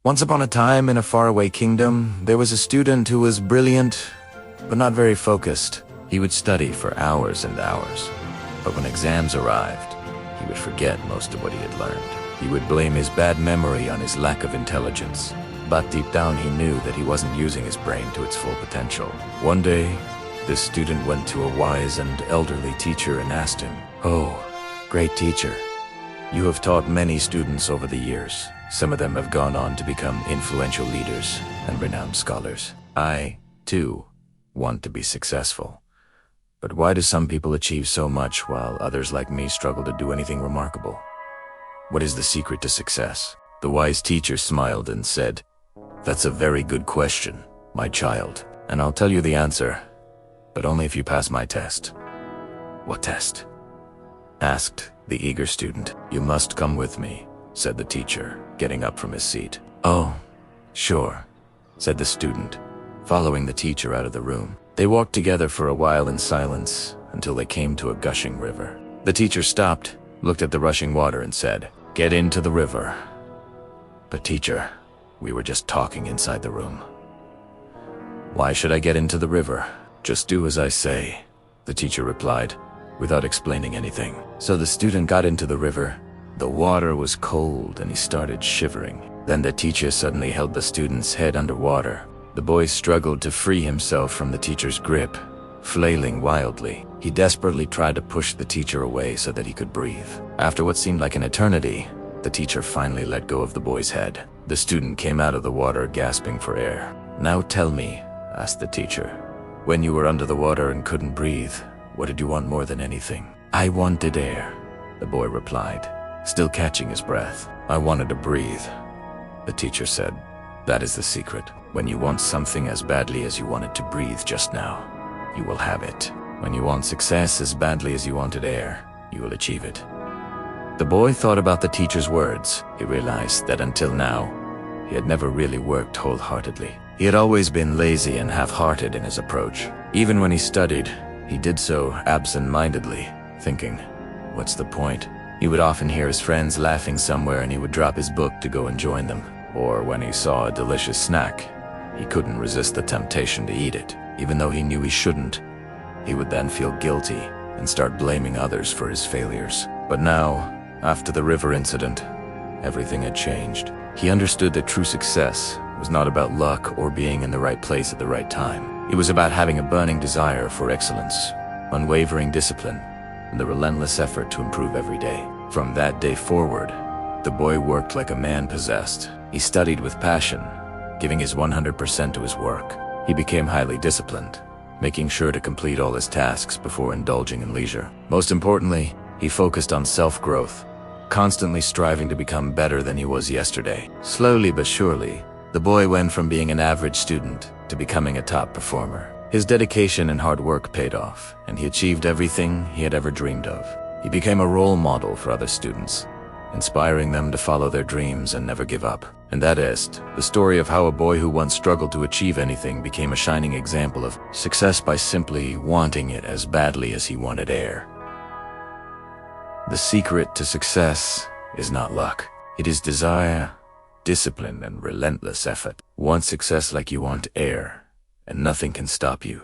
Once upon a time, in a faraway kingdom, there was a student who was brilliant, but not very focused. He would study for hours and hours, but when exams arrived, he would forget most of what he had learned. He would blame his bad memory on his lack of intelligence, but deep down he knew that he wasn't using his brain to its full potential. One day, this student went to a wise and elderly teacher and asked him, "Oh, great teacher, you have taught many students over the years. Some of them have gone on to become influential leaders and renowned scholars. I, too, want to be successful. But why do some people achieve so much while others like me struggle to do anything remarkable? What is the secret to success?" The wise teacher smiled and said, "That's a very good question, my child, and I'll tell you the answer, but only if you pass my test." "What test?" asked the eager student. "You must come with me," said the teacher, getting up from his seat. "Oh, sure," said the student, following the teacher out of the room. They walked together for a while in silence until they came to a gushing river. The teacher stopped, looked at the rushing water and said, "Get into the river." "But teacher, we were just talking inside the room." "Why should I get into the river?" "Just do as I say," the teacher replied, without explaining anything. So the student got into the river. The water was cold and he started shivering. Then the teacher suddenly held the student's head underwater. The boy struggled to free himself from the teacher's grip, flailing wildly. He desperately tried to push the teacher away so that he could breathe. After what seemed like an eternity, the teacher finally let go of the boy's head. The student came out of the water gasping for air. "Now tell me," asked the teacher, "when you were under the water and couldn't breathe, what did you want more than anything?" "I wanted air," the boy replied, still catching his breath. "I wanted to breathe," the teacher said. "That is the secret. When you want something as badly as you wanted to breathe just now, you will have it. When you want success as badly as you wanted air, you will achieve it." The boy thought about the teacher's words. He realized that until now, he had never really worked wholeheartedly. He had always been lazy and half-hearted in his approach. Even when he studied, he did so absent-mindedly, thinking, "What's the point?" He would often hear his friends laughing somewhere and he would drop his book to go and join them. Or when he saw a delicious snack, he couldn't resist the temptation to eat it. Even though he knew he shouldn't, he would then feel guilty and start blaming others for his failures. But now, after the river incident, everything had changed. He understood that true success was not about luck or being in the right place at the right time. It was about having a burning desire for excellence, unwavering discipline, and the relentless effort to improve every day. From that day forward, the boy worked like a man possessed. He studied with passion, giving his 100% to his work. He became highly disciplined, making sure to complete all his tasks before indulging in leisure. Most importantly, he focused on self-growth, constantly striving to become better than he was yesterday. Slowly but surely, the boy went from being an average student to becoming a top performer. His dedication and hard work paid off, and he achieved everything he had ever dreamed of. He became a role model for other students, inspiring them to follow their dreams and never give up. And that is the story of how a boy who once struggled to achieve anything became a shining example of success by simply wanting it as badly as he wanted air. The secret to success is not luck. It is desire, discipline, and relentless effort. Want success like you want air, and nothing can stop you.